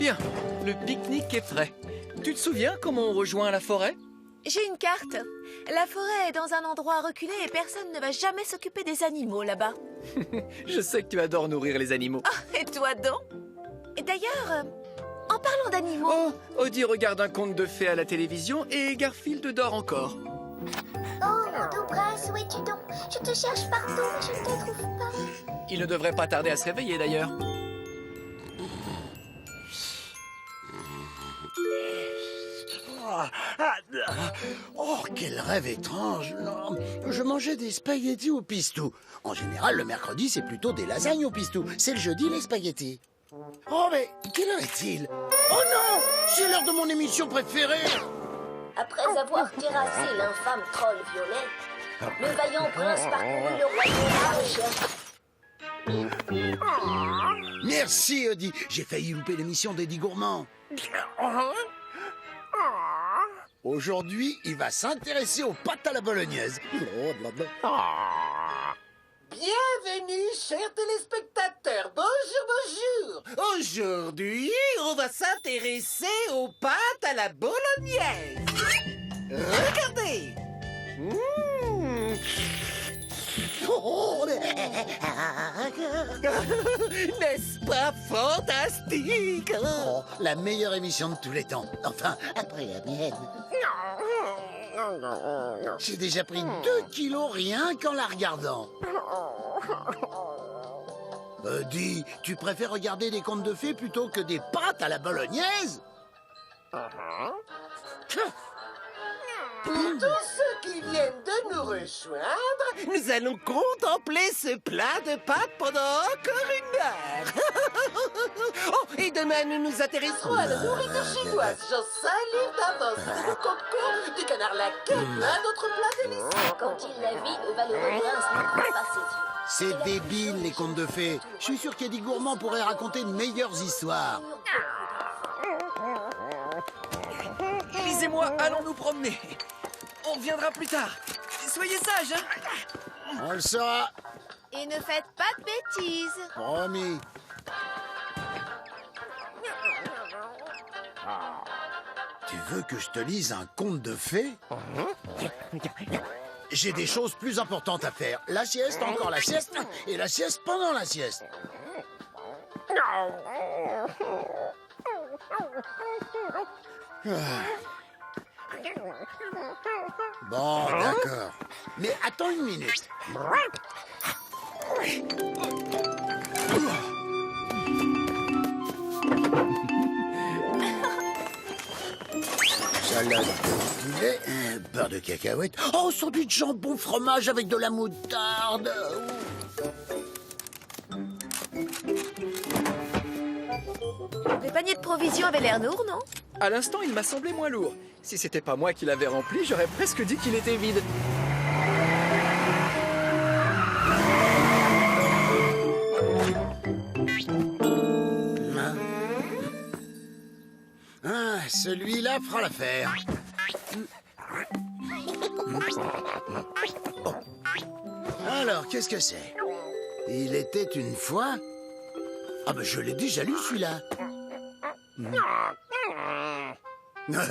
Bien, le pique-nique est prêt. Tu te souviens comment on rejoint la forêt? J'ai une carte. La forêt est dans un endroit reculé et personne ne va jamais s'occuper des animaux là-bas. Je sais que tu adores nourrir les animaux. Ah, et toi donc? Et d'ailleurs, en parlant d'animaux... Oh, Audie regarde un conte de fées à la télévision et Garfield dort encore. Oh, mon doux prince, où es-tu donc? Je te cherche partout, mais je ne te trouve pas. Il ne devrait pas tarder à se réveiller d'ailleurs. Oh, quel rêve étrange! Non, je mangeais des spaghettis au pistou. En général, le mercredi, c'est plutôt des lasagnes au pistou. C'est le jeudi, les spaghettis. Oh, mais quelle heure est-il? Oh non! C'est l'heure de mon émission préférée! Après avoir terrassé l'infâme troll violet, le vaillant prince parcourut le royaume. Merci, Audie. J'ai failli louper l'émission d'Eddie Gourmand. Aujourd'hui, il va s'intéresser aux pâtes à la bolognaise. Bienvenue, chers téléspectateurs. Bonjour, bonjour. Aujourd'hui, on va s'intéresser aux pâtes à la bolognaise. Regardez. N'est-ce pas fantastique? Oh, la meilleure émission de tous les temps. Enfin, après la mienne. J'ai déjà pris 2 kilos rien qu'en la regardant. Dis, tu préfères regarder des contes de fées plutôt que des pâtes à la bolognaise? Pour tous ceux qui viennent de nous rejoindre, nous allons contempler ce plat de pâtes pendant encore 1 heure. Oh, et demain, nous nous intéresserons à la nourriture chinoise. J'en salue d'avance le coco, du canard laqué, un autre plat délicieux. Quand il la vit, le valeureux prince ne croit pas ses yeux. C'est débile, les contes de fées. Je suis sûr qu'Eddie Gourmand pourrait raconter de meilleures histoires. Lisez-moi, allons nous promener. On reviendra plus tard. Soyez sages, hein. On le saura. Et ne faites pas de bêtises. Promis. Tu veux que je te lise un conte de fées? J'ai des choses plus importantes à faire. La sieste, encore la sieste, et la sieste pendant la sieste. Bon, d'accord. Mais attends 1 minute. Salade de poulet, beurre de cacahuète. Oh, sandwich jambon fromage avec de la moutarde. Les paniers de provisions avaient l'air lourds, non? À l'instant, il m'a semblé moins lourd. Si c'était pas moi qui l'avais rempli, j'aurais presque dit qu'il était vide. Ah, celui-là fera l'affaire. Alors, qu'est-ce que c'est? Il était une fois... Ah ben, je l'ai déjà lu, celui-là.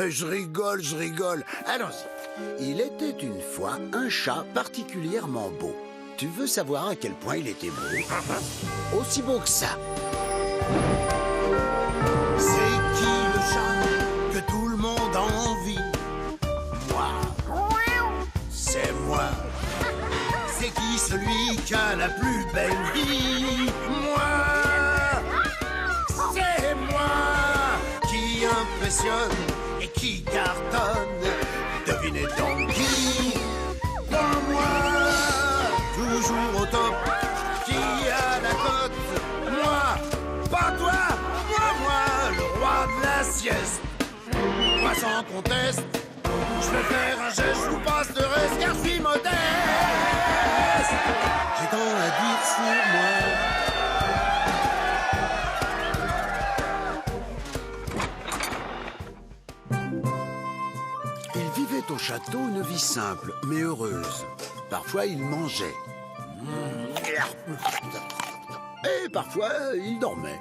Je rigole. Allons-y. Il était une fois un chat particulièrement beau. Tu veux savoir à quel point il était beau? Aussi beau que ça. C'est qui le chat que tout le monde envie? Moi. C'est moi. C'est qui celui qui a la plus belle vie? Moi. C'est moi qui impressionne et qui cartonne. Devinez donc qui? Dans moi. Toujours au top. Qui a la cote? Moi. Pas toi. Moi, le roi de la sieste. Moi sans conteste. Je vais faire un geste, je vous passe le reste car je suis modeste. J'ai tant à dire sur moi. Il vivait au château une vie simple mais heureuse. Parfois il mangeait. Et parfois il dormait.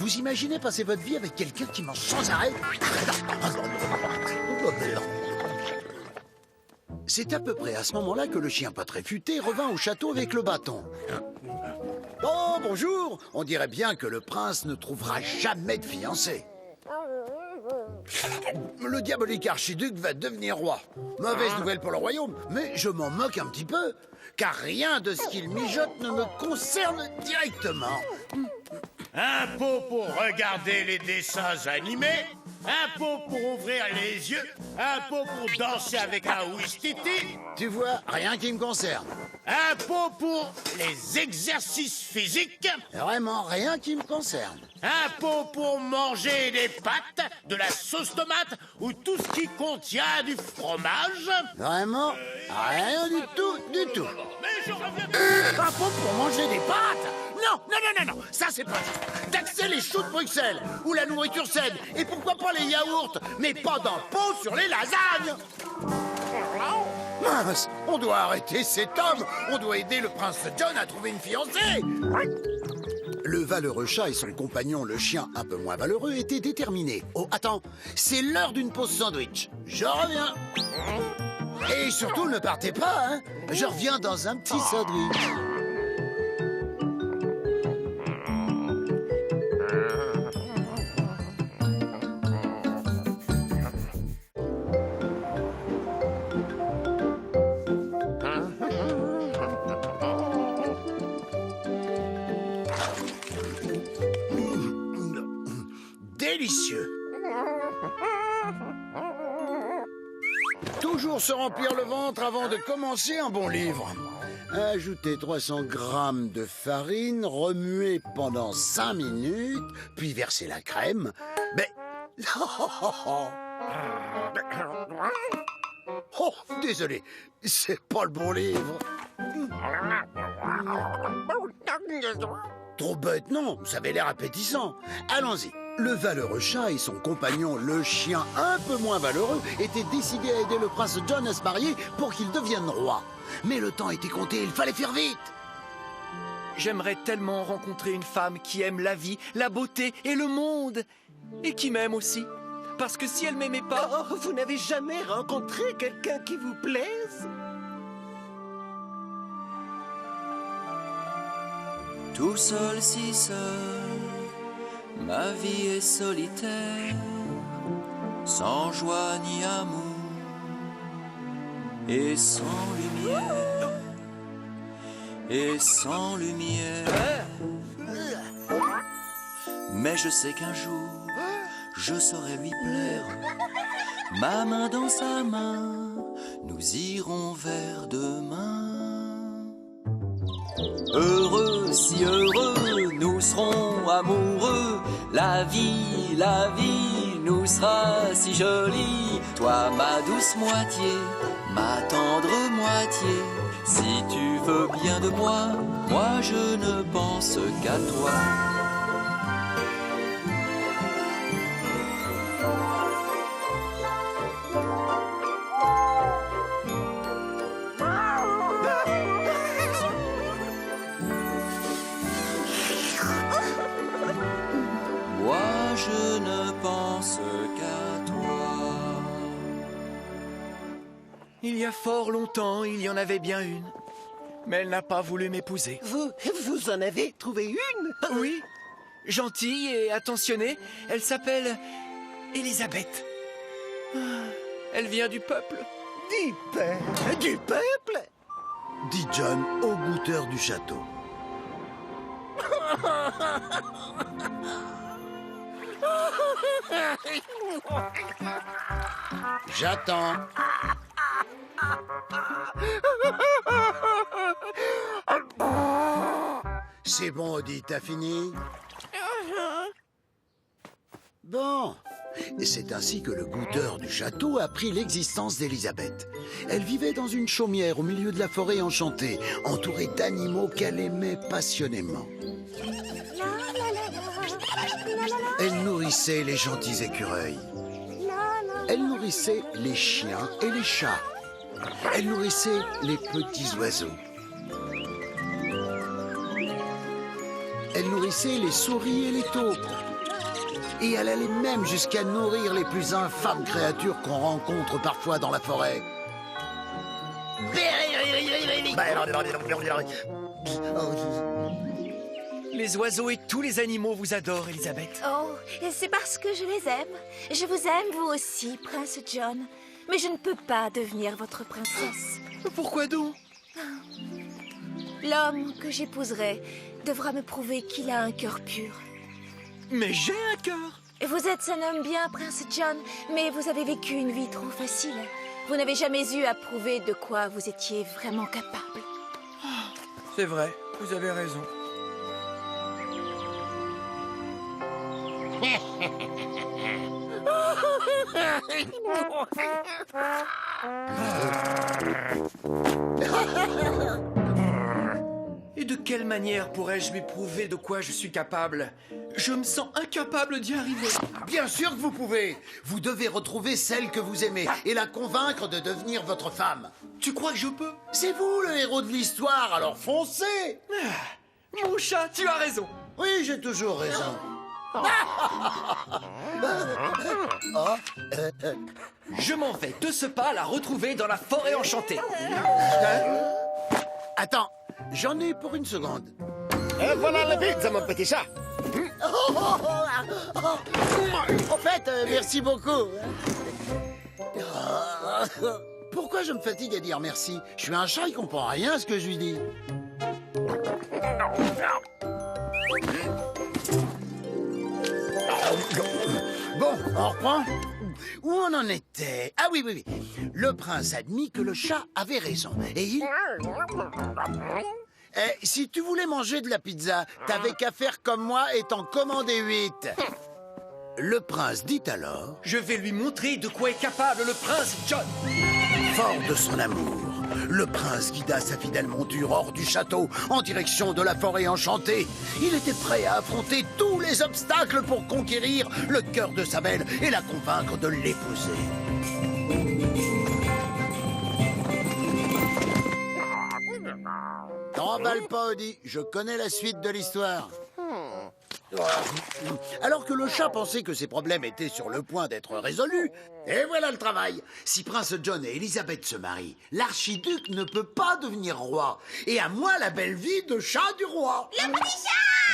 Vous imaginez passer votre vie avec quelqu'un qui mange sans arrêt? C'est à peu près à ce moment-là que le chien pas très futé revint au château avec le bâton. Oh, bonjour! On dirait bien que le prince ne trouvera jamais de fiancée. Le diabolique archiduc va devenir roi. Mauvaise nouvelle pour le royaume, mais je m'en moque un petit peu, car rien de ce qu'il mijote ne me concerne directement. Un pot pour regarder les dessins animés, un pot pour ouvrir les yeux, un pot pour danser avec un ouistiti, Tu vois, rien qui me concerne. un pot pour les exercices physiques, Vraiment rien qui me concerne. un pot pour manger des pâtes, de la sauce tomate ou tout ce qui contient du fromage. Vraiment rien du tout, du tout. Mais je reviens... Un pot pour manger des pâtes? Non, non, non, non, non, ça c'est pas juste. Taxer les choux de Bruxelles, ou la nourriture saine, et pourquoi pas les yaourts, mais pas d'un pot sur les lasagnes. Mince, on doit arrêter cet homme. On doit aider le prince John à trouver une fiancée. Le valeureux chat et son compagnon, le chien un peu moins valeureux, étaient déterminés. Oh, attends, c'est l'heure d'une pause sandwich. Je reviens. Et surtout, ne partez pas, hein. Je reviens dans un petit sandwich. Délicieux. Toujours se remplir le ventre avant de commencer un bon livre. Ajoutez 300 grammes de farine, remuez pendant 5 minutes, puis versez la crème. Mais... Oh, désolé, c'est pas le bon livre. Trop bête, non, ça avait l'air appétissant. Allons-y. Le valeureux chat et son compagnon, le chien un peu moins valeureux, étaient décidés à aider le prince John à se marier pour qu'il devienne roi. Mais le temps était compté, il fallait faire vite. J'aimerais tellement rencontrer une femme qui aime la vie, la beauté et le monde. Et qui m'aime aussi. Parce que si elle m'aimait pas... Oh, vous n'avez jamais rencontré quelqu'un qui vous plaise? Tout seul, si seul, ma vie est solitaire, sans joie ni amour, et sans lumière, et sans lumière. Mais je sais qu'un jour, je saurai lui plaire, ma main dans sa main, nous irons vers demain. Heureux, si heureux, nous serons amoureux. La vie nous sera si jolie. Toi, ma douce moitié, ma tendre moitié. Si tu veux bien de moi, moi je ne pense qu'à toi. Je ne pense qu'à toi. Il y a fort longtemps, il y en avait bien une. Mais elle n'a pas voulu m'épouser. Vous en avez trouvé une? Oui, gentille et attentionnée, elle s'appelle Elisabeth. Ah, elle vient du peuple. Du peuple? Dit John au goûteur du château. J'attends. C'est bon, Odie, t'as fini? Bon. C'est ainsi que le goûteur du château apprit l'existence d'Elisabeth. Elle vivait dans une chaumière au milieu de la forêt enchantée, entourée d'animaux qu'elle aimait passionnément. Elle nourrissait les gentils écureuils. Elle nourrissait les chiens et les chats. Elle nourrissait les petits oiseaux. Elle nourrissait les souris et les taupes. Et elle allait même jusqu'à nourrir les plus infâmes créatures qu'on rencontre parfois dans la forêt. Les oiseaux et tous les animaux vous adorent, Elisabeth. Oh, et c'est parce que je les aime. Je vous aime, vous aussi, Prince John. Mais je ne peux pas devenir votre princesse. Pourquoi donc? L'homme que j'épouserai devra me prouver qu'il a un cœur pur. Mais j'ai un cœur. Vous êtes un homme bien, Prince John, mais vous avez vécu une vie trop facile. Vous n'avez jamais eu à prouver de quoi vous étiez vraiment capable. C'est vrai, vous avez raison. Et de quelle manière pourrais-je lui prouver de quoi je suis capable? Je me sens incapable d'y arriver. Bien sûr que vous pouvez. Vous devez retrouver celle que vous aimez et la convaincre de devenir votre femme. Tu crois que je peux? C'est vous le héros de l'histoire, alors foncez! Mon chat, tu as raison. Oui, j'ai toujours raison. Je m'en vais de ce pas la retrouver dans la forêt enchantée. Attends, j'en ai pour une seconde. Et voilà la pizza, mon petit chat. En fait, merci beaucoup. Pourquoi je me fatigue à dire merci? Je suis un chat, il comprend rien à ce que je lui dis. Bon, on reprend. Où on en était? Ah oui, oui, oui. Le prince admit que le chat avait raison. Et il... si tu voulais manger de la pizza, t'avais qu'à faire comme moi et t'en commander 8. Le prince dit alors... Je vais lui montrer de quoi est capable le prince John. Fort de son amour, le prince guida sa fidèle monture hors du château, en direction de la forêt enchantée. Il était prêt à affronter tous les obstacles pour conquérir le cœur de sa belle et la convaincre de l'épouser. T'emballe pas, Odie, je connais la suite de l'histoire. Alors que le chat pensait que ses problèmes étaient sur le point d'être résolus, et voilà le travail. Si Prince John et Elisabeth se marient, l'archiduc ne peut pas devenir roi. Et à moi la belle vie de chat du roi. Le petit chat!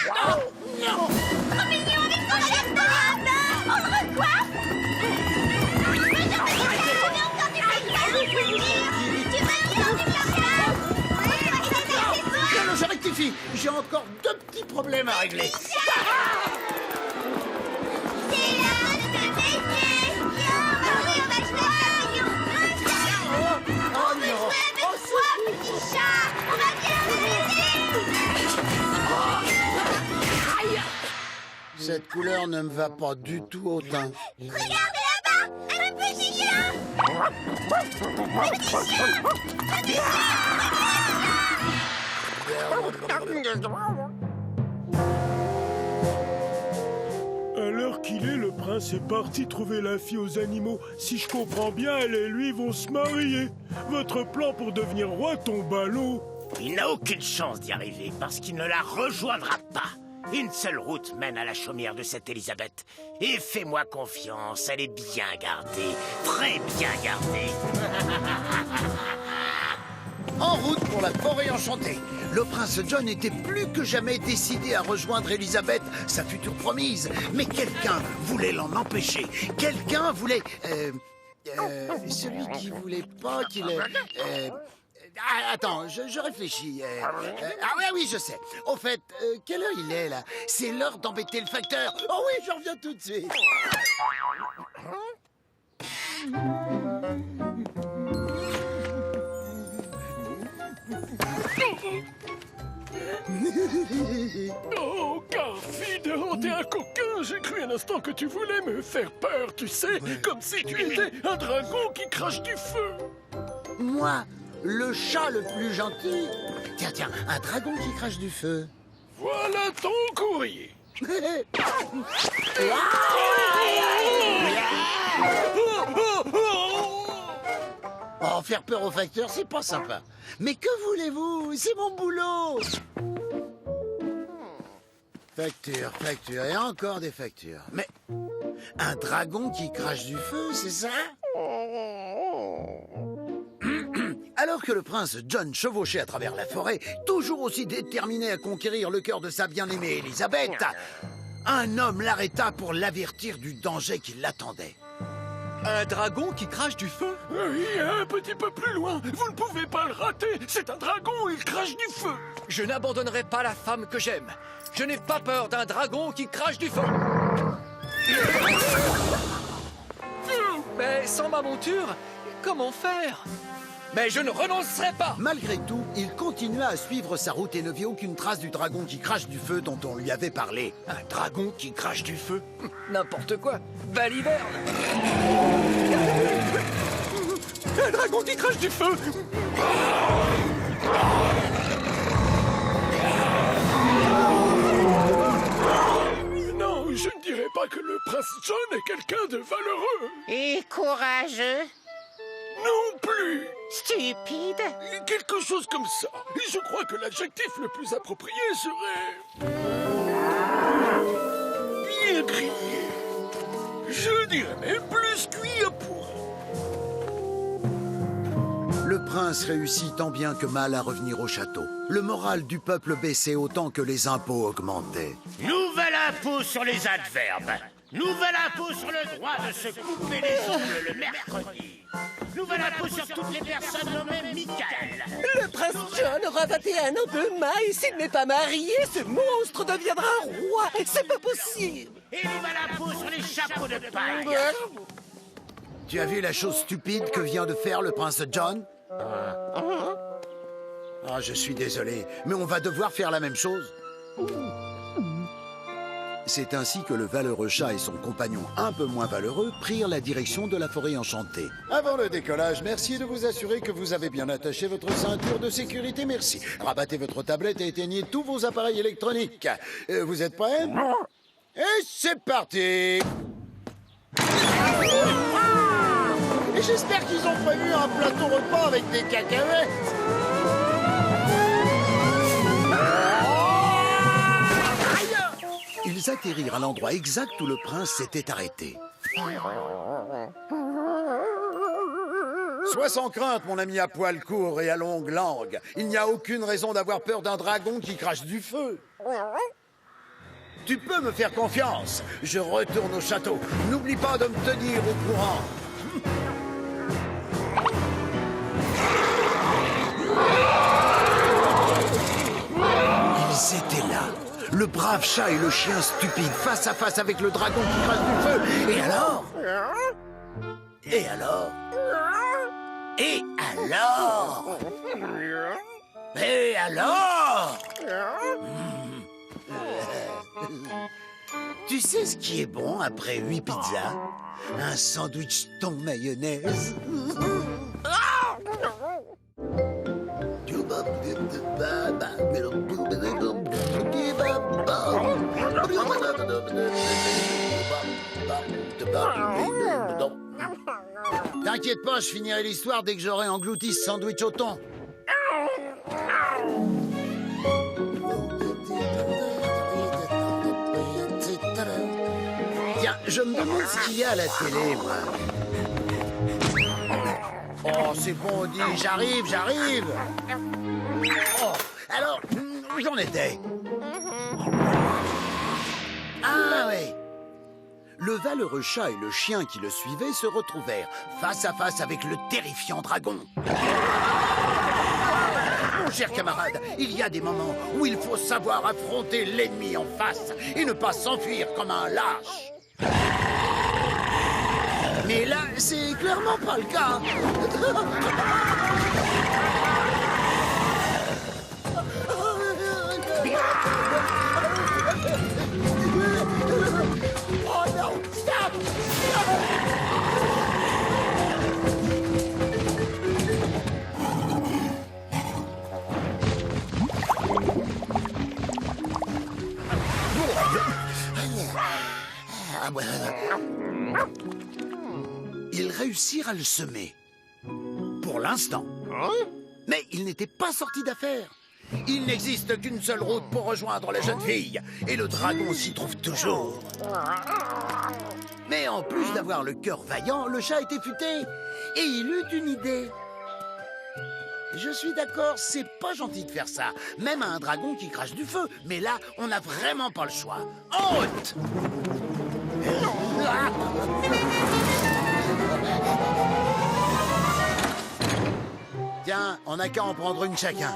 Oh, non. Trop mignon avec son chef. On le recoiffe. Non, je rectifie. J'ai encore 2 petits problèmes à régler. C'est l'heure de te baisser. Marie, on va te faire Oh non. petit chat. On va bien te baiser. Cette couleur ne me va pas du tout au teint. Regardez là-bas, un petit chien. Un petit chien. Un petit chien. À l'heure qu'il est, le prince est parti trouver la fille aux animaux. Si je comprends bien, elle et lui vont se marier. Votre plan pour devenir roi tombe à l'eau. Il n'a aucune chance d'y arriver parce qu'il ne la rejoindra pas. Une seule route mène à la chaumière de cette Elisabeth. Et fais-moi confiance, elle est bien gardée, très bien gardée. En route pour la forêt enchantée. Le prince John était plus que jamais décidé à rejoindre Elisabeth, sa future promise. Mais quelqu'un voulait l'en empêcher. Quelqu'un voulait... celui qui voulait pas qu'il... attends, je réfléchis. Oui, je sais. Au fait, quelle heure il est, là? C'est l'heure d'embêter le facteur. Oh oui, je reviens tout de suite. Oh, Garfield, t'es un coquin. J'ai cru un instant que tu voulais me faire peur, tu sais. Comme si tu étais un dragon qui crache du feu. Moi, le chat le plus gentil. Tiens, un dragon qui crache du feu. Voilà ton courrier. Oh, faire peur au facteur, c'est pas sympa. Mais que voulez-vous? C'est mon boulot. Facture, et encore des factures. Mais Un dragon qui crache du feu, c'est ça? Alors que le prince John chevauchait à travers la forêt, toujours aussi déterminé à conquérir le cœur de sa bien-aimée Elisabeth, un homme l'arrêta pour l'avertir du danger qui l'attendait. Un dragon qui crache du feu? Oui, un petit peu plus loin. Vous ne pouvez pas le rater. C'est un dragon, il crache du feu. Je n'abandonnerai pas la femme que j'aime. Je n'ai pas peur d'un dragon qui crache du feu. Mais sans ma monture, comment faire? Mais je ne renoncerai pas! Malgré tout, il continua à suivre sa route et ne vit aucune trace du dragon qui crache du feu dont on lui avait parlé. Un dragon qui crache du feu? N'importe quoi! Baliverne! Un dragon qui crache du feu! Non, je ne dirais pas que le prince John est quelqu'un de valeureux. Et courageux? Non plus. Stupide? Quelque chose comme ça. Et je crois que l'adjectif le plus approprié serait... bien grillé. Je dirais même plus cuit à point. Le prince réussit tant bien que mal à revenir au château. Le moral du peuple baissait autant que les impôts augmentaient. Nouvel impôt sur les adverbes. Nouvel impôt sur le droit de se couper les ongles le mercredi. Nouvel impôt sur toutes les personnes nommées Michael. Le prince John aura 21 ans demain et s'il n'est pas marié, ce monstre deviendra roi. C'est pas possible. Et nouvel impôt sur les chapeaux de paille. Tu as vu la chose stupide que vient de faire le prince John? Ah, je suis désolé, mais on va devoir faire la même chose. C'est ainsi que le valeureux chat et son compagnon un peu moins valeureux prirent la direction de la forêt enchantée. Avant le décollage, merci de vous assurer que vous avez bien attaché votre ceinture de sécurité, merci. Rabattez votre tablette et éteignez tous vos appareils électroniques. Vous êtes prêts? Et c'est parti! Et j'espère qu'ils ont prévu un plateau repas avec des cacahuètes. Ils atterrirent à l'endroit exact où le prince s'était arrêté. Sois sans crainte, mon ami à poil court et à longue langue. Il n'y a aucune raison d'avoir peur d'un dragon qui crache du feu. Tu peux me faire confiance. Je retourne au château. N'oublie pas de me tenir au courant. Ils étaient là. Le brave chat et le chien stupide, face à face avec le dragon qui crache du feu. Et alors? Et alors? Et alors? Et alors? Tu sais ce qui est bon après 8 pizzas? Un sandwich thon mayonnaise. T'inquiète pas, je finirai l'histoire dès que j'aurai englouti ce sandwich au thon. Tiens, je me demande ce qu'il y a à la télé, moi. Oh, c'est bon, Odie, j'arrive. Oh, alors, où j'en étais? Ah, oui. Le valeureux chat et le chien qui le suivaient se retrouvèrent face à face avec le terrifiant dragon. Mon cher camarade, il y a des moments où il faut savoir affronter l'ennemi en face et ne pas s'enfuir comme un lâche. Mais là, c'est clairement pas le cas. Oh non, stop! Ils réussirent à le semer. Pour l'instant. Mais il n'était pas sorti d'affaire. Il n'existe qu'une seule route pour rejoindre la jeune fille. Et le dragon s'y trouve toujours. Mais en plus d'avoir le cœur vaillant, le chat était futé. Et il eut une idée. Je suis d'accord, c'est pas gentil de faire ça. Même à un dragon qui crache du feu. Mais là, on n'a vraiment pas le choix. En route! Tiens, on n'a qu'à en prendre une chacun.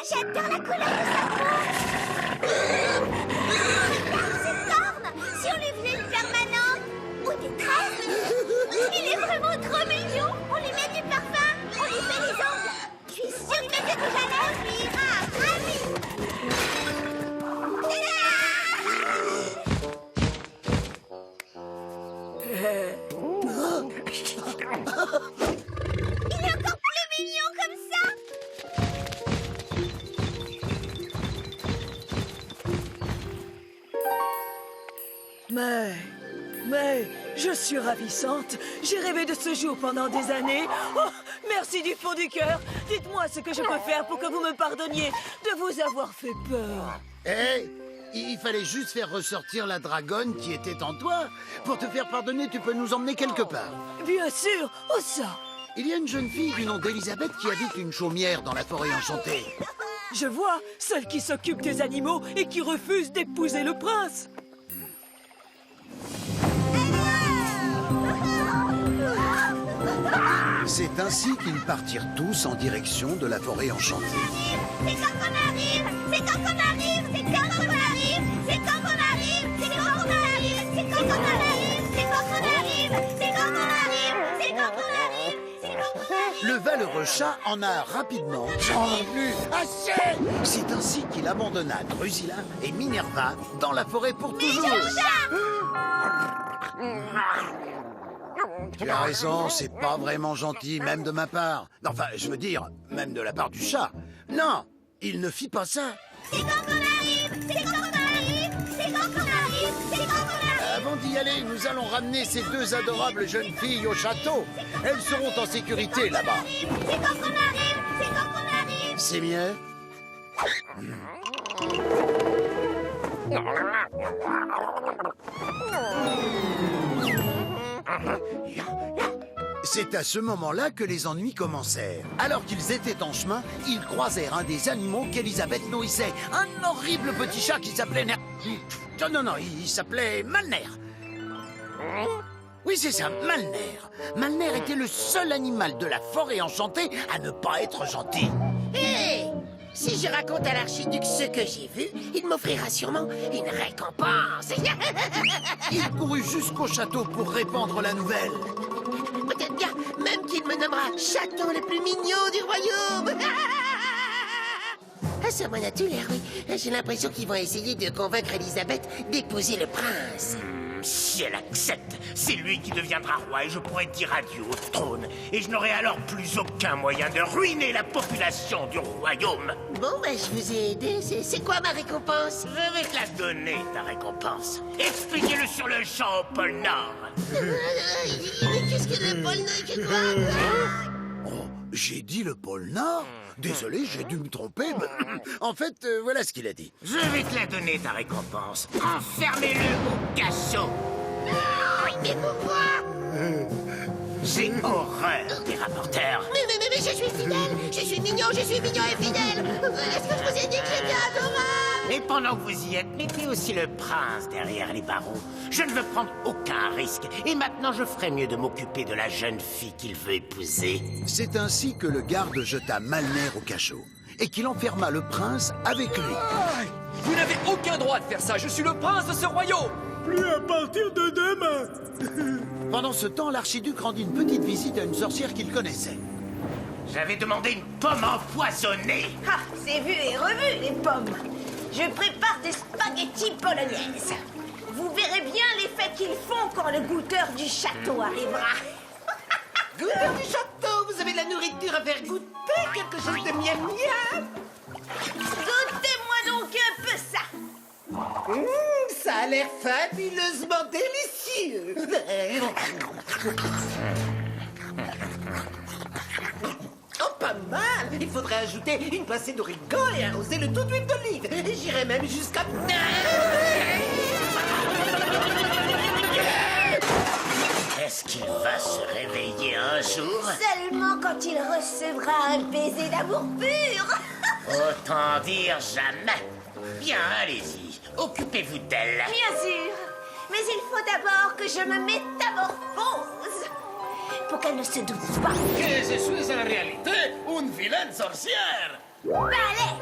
J'adore la couleur de sa peau. Ses cornes, si on lui faisait une permanente ou des tresses. Il est vraiment trop mignon. On lui met du parfum, on lui fait les ongles. Puis si on lui met du rouge à lèvres, il ira ravi. Il est encore plus mignon comme ça. Mais, je suis ravissante. J'ai rêvé de ce jour pendant des années. Oh, merci du fond du cœur. Dites-moi ce que je peux faire pour que vous me pardonniez de vous avoir fait peur. Hé, il fallait juste faire ressortir la dragonne qui était en toi. Pour te faire pardonner, tu peux nous emmener quelque part. Bien sûr, où ça? Il y a une jeune fille du nom d'Elisabeth qui habite une chaumière dans la forêt enchantée. Je vois, celle qui s'occupe des animaux et qui refuse d'épouser le prince. C'est ainsi qu'ils partirent tous en direction de la forêt enchantée. C'est quand on arrive, c'est quand on arrive, c'est quand on arrive, c'est quand on arrive, c'est quand on arrive, c'est quand on arrive, c'est quand on arrive, c'est quand on arrive, c'est quand on arrive, c'est quand on arrive. Le valeureux chat en a rapidement. J'en ai plus assez. C'est ainsi qu'il abandonna Drusilla et Minerva dans la forêt pour toujours. Tu as raison, c'est pas vraiment gentil, même de ma part. Enfin, je veux dire, même de la part du chat. Non, il ne fit pas ça. C'est quand on arrive, c'est quand on arrive, c'est quand on arrive, c'est quand on arrive. Avant d'y aller, nous allons ramener ces deux adorables jeunes filles au château. Elles seront en sécurité là-bas. C'est quand on arrive, c'est quand on arrive. C'est mieux? C'est à ce moment-là que les ennuis commencèrent. Alors qu'ils étaient en chemin, ils croisèrent un des animaux qu'Elisabeth nourrissait. Un horrible petit chat qui s'appelait Non, il s'appelait Malner. Oui, c'est ça, Malner. Malner était le seul animal de la forêt enchantée à ne pas être gentil. Hé! Si je raconte à l'archiduc ce que j'ai vu, il m'offrira sûrement une récompense. Il courut jusqu'au château pour répandre la nouvelle. Peut-être bien même qu'il me nommera chaton le plus mignon du royaume. Ah, ça m'en a tout l'air, oui. J'ai l'impression qu'ils vont essayer de convaincre Elisabeth d'épouser le prince. Si elle accepte, c'est lui qui deviendra roi et je pourrai dire adieu au trône. Et je n'aurai alors plus aucun moyen de ruiner la population du royaume. Bon, je vous ai aidé. C'est quoi ma récompense? Je vais te la donner, ta récompense. Expliquez-le sur le champ au pôle Nord. Mais qu'est-ce que le pôle Nord? Oh, j'ai dit le pôle Nord? Désolé, j'ai dû me tromper. En fait, voilà ce qu'il a dit. Je vais te la donner, ta récompense. Enfermez-le au cachot. Mais pourquoi? J'ai horreur des rapporteurs. Mais je suis fidèle. Je suis mignon et fidèle. Est-ce que je vous ai dit que j'étais adorable? Et pendant que vous y êtes, mettez aussi le prince derrière les barreaux. Je ne veux prendre aucun risque. Et maintenant, je ferais mieux de m'occuper de la jeune fille qu'il veut épouser. C'est ainsi que le garde jeta Malner au cachot et qu'il enferma le prince avec lui. Vous n'avez aucun droit de faire ça. Je suis le prince de ce royaume. Plus à partir de demain. Pendant ce temps, l'archiduc rendit une petite visite à une sorcière qu'il connaissait. J'avais demandé une pomme empoisonnée. Ah, c'est vu et revu, les pommes. Je prépare des spaghettis polonaises. Vous verrez bien l'effet qu'ils font quand le goûteur du château arrivera. Goûtez du château, vous avez de la nourriture à faire goûter, quelque chose de miam miam. Goûtez-moi donc un peu ça. Ça a l'air fabuleusement délicieux. Oh, pas mal. Il faudrait ajouter une pincée d'origan et arroser le tout d'huile d'olive. J'irais même jusqu'à... Est-ce qu'il va se réveiller un jour? Seulement quand il recevra un baiser d'amour pur. Autant dire jamais. Bien, allez-y. Occupez-vous d'elle. Bien sûr. Mais il faut d'abord que je me métamorphose. Pour qu'elle ne se doute pas. Que je suis en réalité une vilaine sorcière. Balai.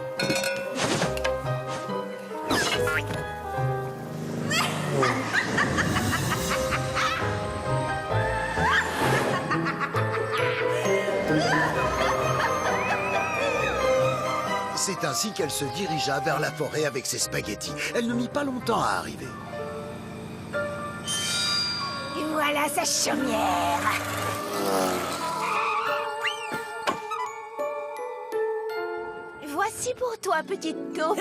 C'est ainsi qu'elle se dirigea vers la forêt avec ses spaghettis. Elle ne mit pas longtemps à arriver. Et voilà sa chaumière. Voici pour toi, petite taupe.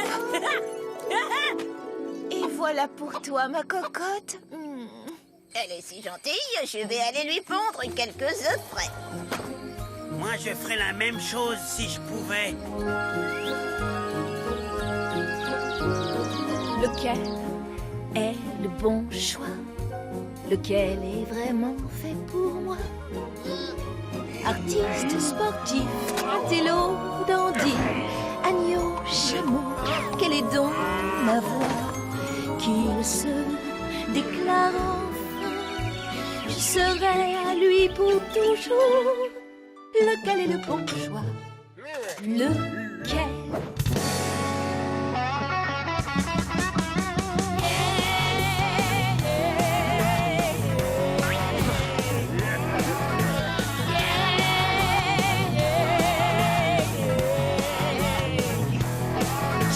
Et voilà pour toi, ma cocotte. Elle est si gentille, je vais aller lui pondre quelques œufs frais. Moi, je ferais la même chose si je pouvais. Lequel est le bon choix? Lequel est vraiment fait pour moi? Artiste, sportif, intello, dandy, agneau, chameau, quelle est donc ma voix? Qu'il se déclare enfin, je serai à lui pour toujours. Lequel est le bon choix? Lequel?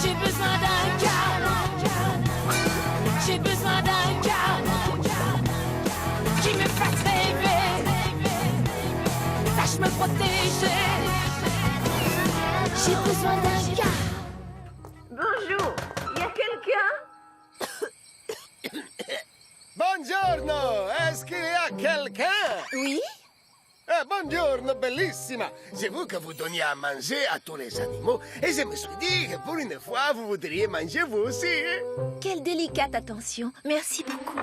J'ai besoin d'un gars. J'ai besoin d'un gars qui me fasse rêver, sache me protéger. J'ai besoin d'un gars. Bonjour, y a quelqu'un? Buongiorno, est-ce qu'il y a quelqu'un? Oui? Buongiorno, bellissima. J'ai vu que vous donniez à manger à tous les animaux et je me suis dit que pour une fois, vous voudriez manger vous aussi. Quelle délicate attention. Merci beaucoup.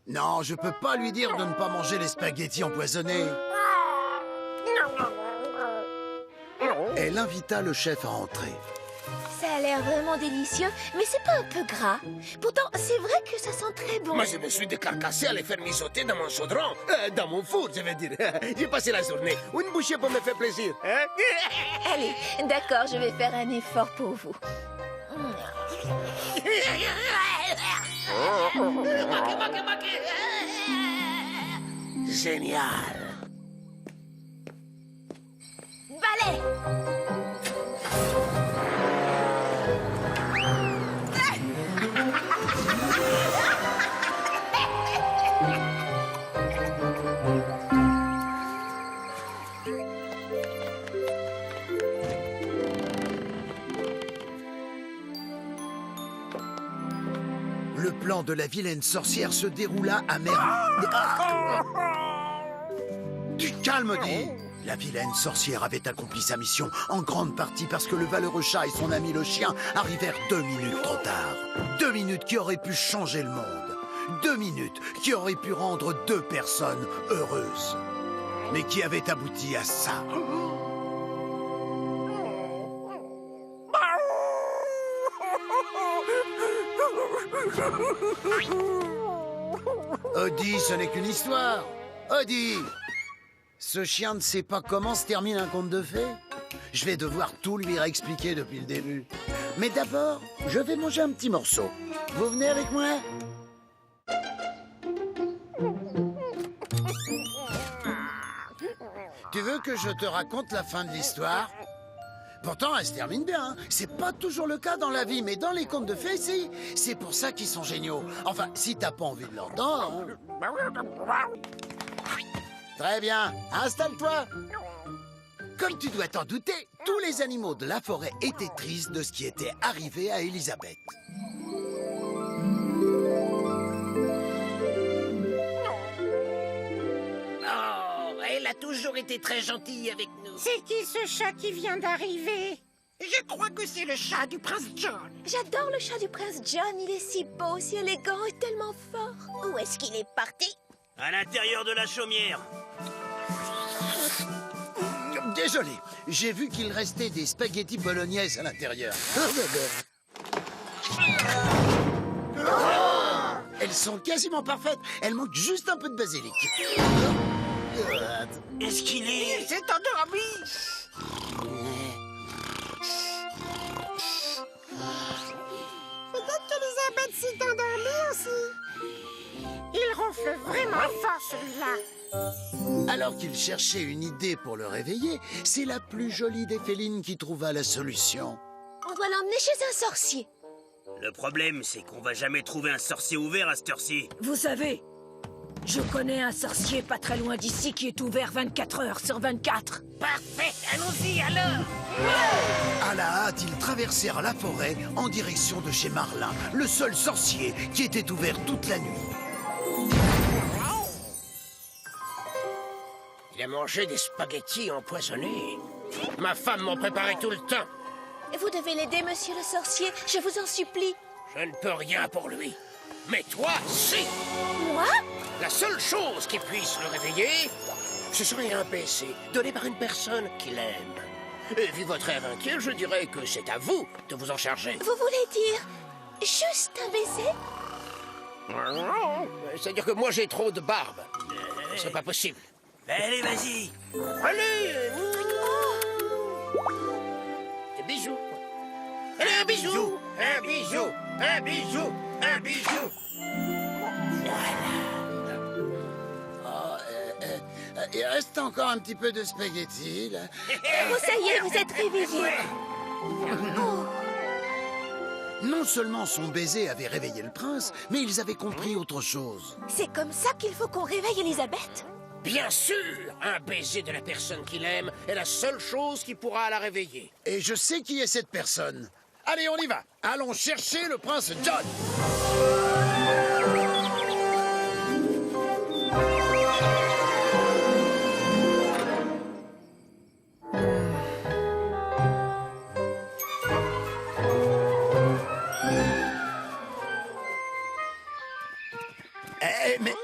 Non, je peux pas lui dire de ne pas manger les spaghettis empoisonnés. Elle invita le chef à entrer. Ça a l'air vraiment délicieux, mais c'est pas un peu gras. Pourtant, c'est vrai que ça sent très bon. Moi, je me suis décarcassé à les faire mijoter dans mon chaudron. Dans mon four, je veux dire. J'ai passé la journée. Une bouchée pour me faire plaisir. Hein? Allez, d'accord, je vais faire un effort pour vous. Génial. Balai. Le plan de la vilaine sorcière se déroula à merveille. Du calme, dis! La vilaine sorcière avait accompli sa mission en grande partie parce que le valeureux chat et son ami le chien arrivèrent 2 minutes trop tard. 2 minutes qui auraient pu changer le monde. 2 minutes qui auraient pu rendre 2 personnes heureuses. Mais qui avaient abouti à ça. Odie, ce n'est qu'une histoire. Odie! Ce chien ne sait pas comment se termine un conte de fées. Je vais devoir tout lui réexpliquer depuis le début. Mais d'abord, je vais manger un petit morceau. Vous venez avec moi? Tu veux que je te raconte la fin de l'histoire? Pourtant, elle se termine bien. Hein. C'est pas toujours le cas dans la vie, mais dans les contes de fées, si. C'est pour ça qu'ils sont géniaux. Enfin, si t'as pas envie de leur dents... Très bien, installe-toi. Comme tu dois t'en douter, tous les animaux de la forêt étaient tristes de ce qui était arrivé à Elisabeth. Oh, elle a toujours été très gentille avec nous. C'est qui ce chat qui vient d'arriver? Je crois que c'est le chat du prince John. J'adore le chat du prince John. Il est si beau, si élégant et tellement fort. Où est-ce qu'il est parti? À l'intérieur de la chaumière. Désolé, j'ai vu qu'il restait des spaghettis bolognaises à l'intérieur. Elles sont quasiment parfaites. Elles manquent juste un peu de basilic. Est-ce qu'il est... Il s'est endormi. Peut-être qu'Elisabeth s'est endormie aussi. Il ronfle vraiment fort, celui-là. Alors qu'il cherchait une idée pour le réveiller, c'est la plus jolie des félines qui trouva la solution. On doit l'emmener chez un sorcier. Le problème, c'est qu'on va jamais trouver un sorcier ouvert à cette heure-ci. Vous savez, je connais un sorcier pas très loin d'ici qui est ouvert 24 heures sur 24. Parfait, allons-y alors. À la hâte, ils traversèrent la forêt en direction de chez Marlin, le seul sorcier qui était ouvert toute la nuit. Il a mangé des spaghettis empoisonnés. Ma femme m'en préparait tout le temps. Vous devez l'aider, monsieur le sorcier. Je vous en supplie. Je ne peux rien pour lui. Mais toi, si. Moi? La seule chose qui puisse le réveiller, ce serait un baiser donné par une personne qu'il aime. Et vu votre air inquiet, je dirais que c'est à vous de vous en charger. Vous voulez dire juste un baiser? C'est-à-dire que moi, j'ai trop de barbe. Ce serait pas possible. Allez, vas-y. Allez. Des bijoux. Allez, un bisou. Un bisou. Un bisou. Un bisou. Il reste encore un petit peu de spaghettis, là. Oh, ça y est, vous êtes réveillé. Oh. Non seulement son baiser avait réveillé le prince, mais ils avaient compris autre chose. C'est comme ça qu'il faut qu'on réveille Elisabeth? Bien sûr, un baiser de la personne qu'il aime est la seule chose qui pourra la réveiller. Et je sais qui est cette personne. Allez, on y va. Allons chercher le prince John.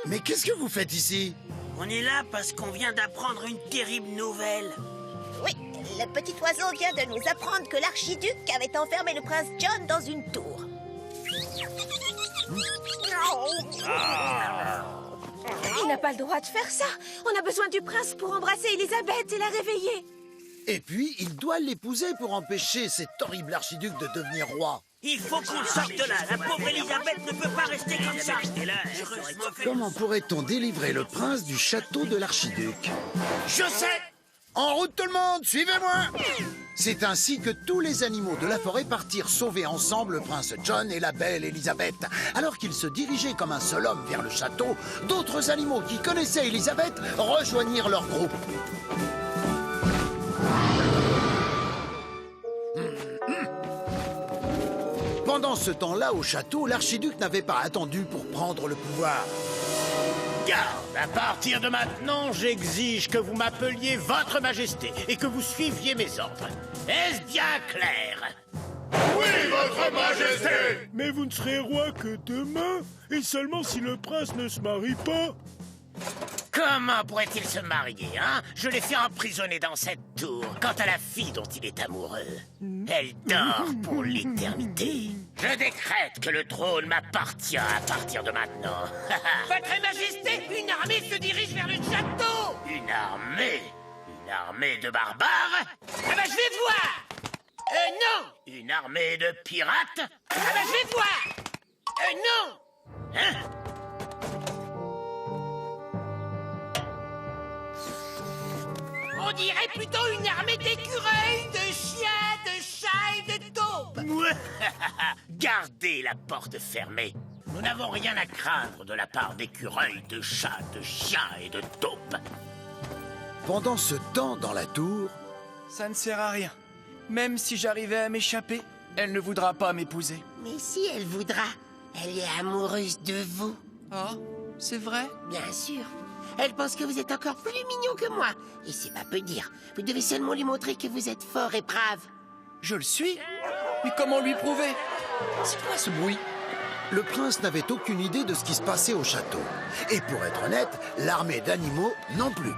Mais qu'est-ce que vous faites ici? On est là parce qu'on vient d'apprendre une terrible nouvelle. Oui, le petit oiseau vient de nous apprendre que l'archiduc avait enfermé le prince John dans une tour. Il n'a pas le droit de faire ça. On a besoin du prince pour embrasser Elisabeth et la réveiller. Et puis, il doit l'épouser pour empêcher cet horrible archiduc de devenir roi. Il faut qu'on sorte de là. La pauvre Elisabeth ne peut pas rester comme ça. Comment pourrait-on délivrer le prince du château de l'archiduc? Je sais! En route tout le monde, suivez-moi! C'est ainsi que tous les animaux de la forêt partirent sauver ensemble le prince John et la belle Elisabeth. Alors qu'ils se dirigeaient comme un seul homme vers le château, d'autres animaux qui connaissaient Elisabeth rejoignirent leur groupe. Pendant ce temps-là, au château, l'archiduc n'avait pas attendu pour prendre le pouvoir. Garde, à partir de maintenant, j'exige que vous m'appeliez Votre Majesté et que vous suiviez mes ordres. Est-ce bien clair? Oui, Votre Majesté! Mais vous ne serez roi que demain, et seulement si le prince ne se marie pas. Comment pourrait-il se marier, hein? Je l'ai fait emprisonner dans cette tour. Quant à la fille dont il est amoureux, elle dort pour l'éternité. Je décrète que le trône m'appartient à partir de maintenant. Votre Majesté, une armée se dirige vers le château! Une armée? Une armée de barbares? Ah bah je vais voir! Non! Une armée de pirates? Ah bah je vais voir! Non! Hein? On dirait plutôt une armée d'écureuils, de chiens, de chats et de taupes. Gardez la porte fermée. Nous n'avons rien à craindre de la part d'écureuils, de chats, de chiens et de taupes. Pendant ce temps, dans la tour... Ça ne sert à rien. Même si j'arrivais à m'échapper, elle ne voudra pas m'épouser. Mais si elle voudra, elle est amoureuse de vous. Ah, c'est vrai? Bien sûr. Elle pense que vous êtes encore plus mignon que moi. Et c'est pas peu dire. Vous devez seulement lui montrer que vous êtes fort et brave. Je le suis? Mais comment lui prouver? C'est quoi ce bruit? Le prince n'avait aucune idée de ce qui se passait au château. Et pour être honnête, l'armée d'animaux non plus.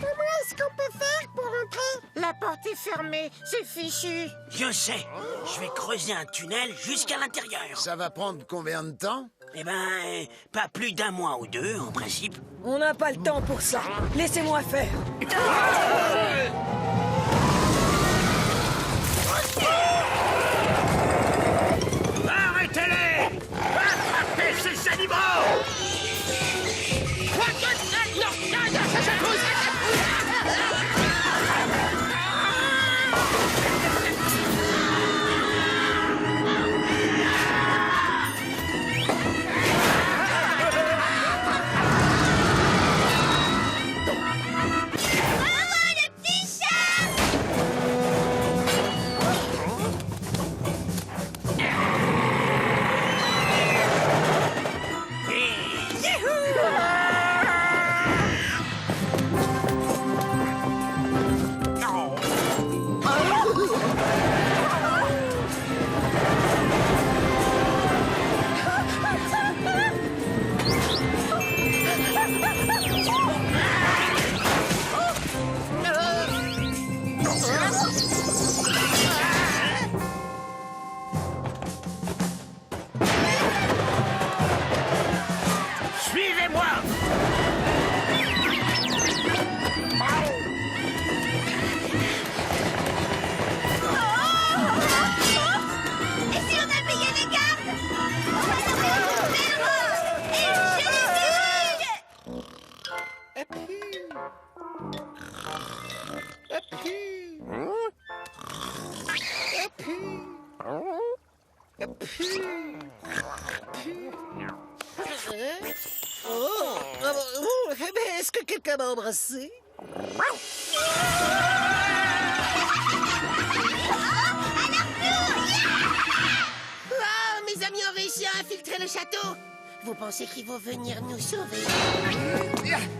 Comment est-ce qu'on peut faire pour entrer? La porte est fermée, c'est fichu. Je sais. Je vais creuser un tunnel jusqu'à l'intérieur. Ça va prendre combien de temps? Eh ben, pas plus d'un mois ou deux, en principe. On n'a pas le temps pour ça. Laissez-moi faire. Arrêtez-les! Attrapez ces animaux! Est-ce que quelqu'un m'a embrassé? Ah, mes amis ont réussi à infiltrer le château. Vous pensez qu'ils vont venir nous sauver?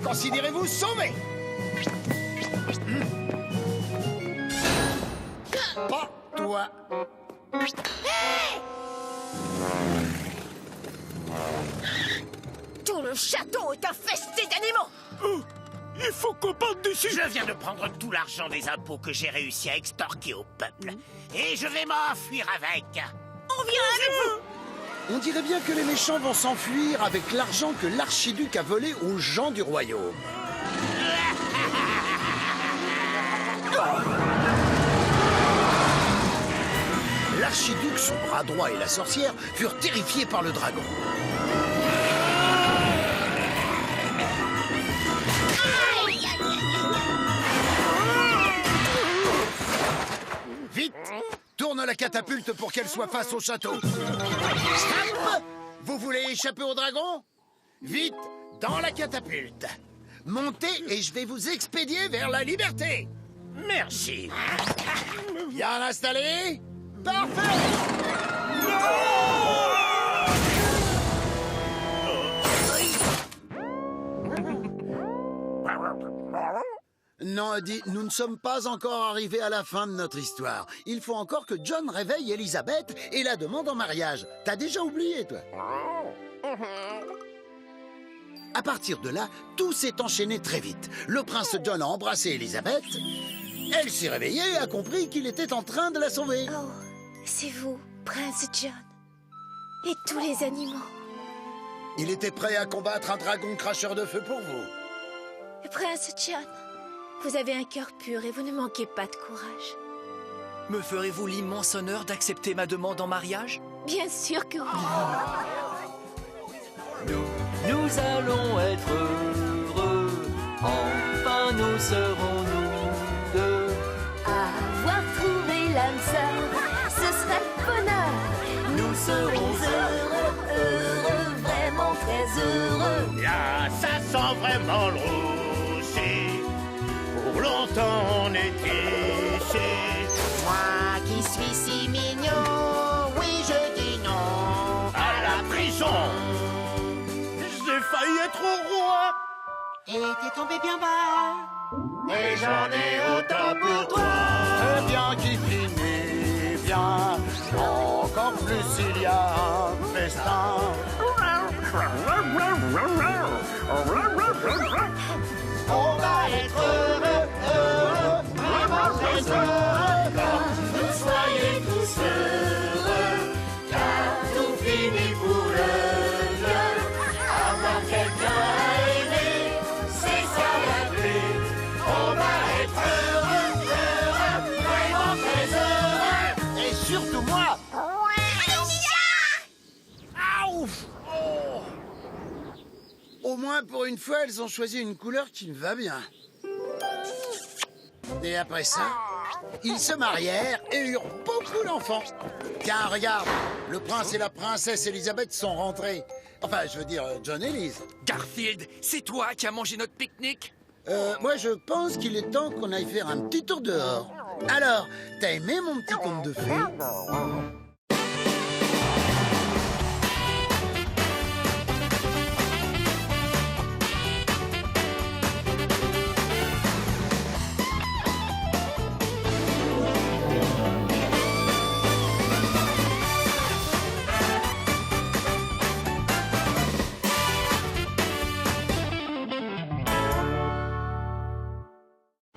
Considérez-vous sauvés. Pas toi. Hey! Tout le château est infesté d'animaux! Oh, il faut qu'on parte d'ici. Je viens de prendre tout l'argent des impôts que j'ai réussi à extorquer au peuple. Et je vais m'enfuir avec. On vient avec vous! On dirait bien que les méchants vont s'enfuir avec l'argent que l'archiduc a volé aux gens du royaume. L'archiduc, son bras droit et la sorcière furent terrifiés par le dragon. Vite! Tourne la catapulte pour qu'elle soit face au château. Stop! Vous voulez échapper au dragon? Vite, dans la catapulte. Montez et je vais vous expédier vers la liberté. Merci. Bien installé? Parfait! Non, Eddie, nous ne sommes pas encore arrivés à la fin de notre histoire. Il faut encore que John réveille Elisabeth et la demande en mariage. T'as déjà oublié, toi? À partir de là, tout s'est enchaîné très vite. Le prince John a embrassé Elisabeth. Elle s'est réveillée et a compris qu'il était en train de la sauver. Oh, c'est vous, prince John. Et tous les animaux. Il était prêt à combattre un dragon cracheur de feu pour vous. Prince John, vous avez un cœur pur et vous ne manquez pas de courage. Me ferez-vous l'immense honneur d'accepter ma demande en mariage? Bien sûr que oui. Nous allons être heureux, enfin nous serons nous. bonheur. Nous serons heureux, heureux, vraiment très heureux. Là, ça sent vraiment le roussi. Pour longtemps on est ici. Moi qui suis si mignon, oui je dis non. À la prison. J'ai failli être roi. Et t'es tombé bien bas. Et j'en ai autant pour toi. Très bien qui finit bien. Encore plus s'il y a un festin. On va être heureux, heureux, vraiment très heureux. Vous soyez tous heureux, car tout finit pour le mieux. Avoir quelqu'un à aimer, c'est ça la clé. On va être heureux, heureux, vraiment très heureux. Et surtout moi. Au moins, pour une fois, elles ont choisi une couleur qui me va bien. Et après ça, ils se marièrent et eurent beaucoup d'enfants. Tiens, regarde, le prince et la princesse Elisabeth sont rentrés. Enfin, je veux dire, John et Liz. Garfield, c'est toi qui as mangé notre pique-nique? Moi, je pense qu'il est temps qu'on aille faire un petit tour dehors. Alors, t'as aimé mon petit conte de fées?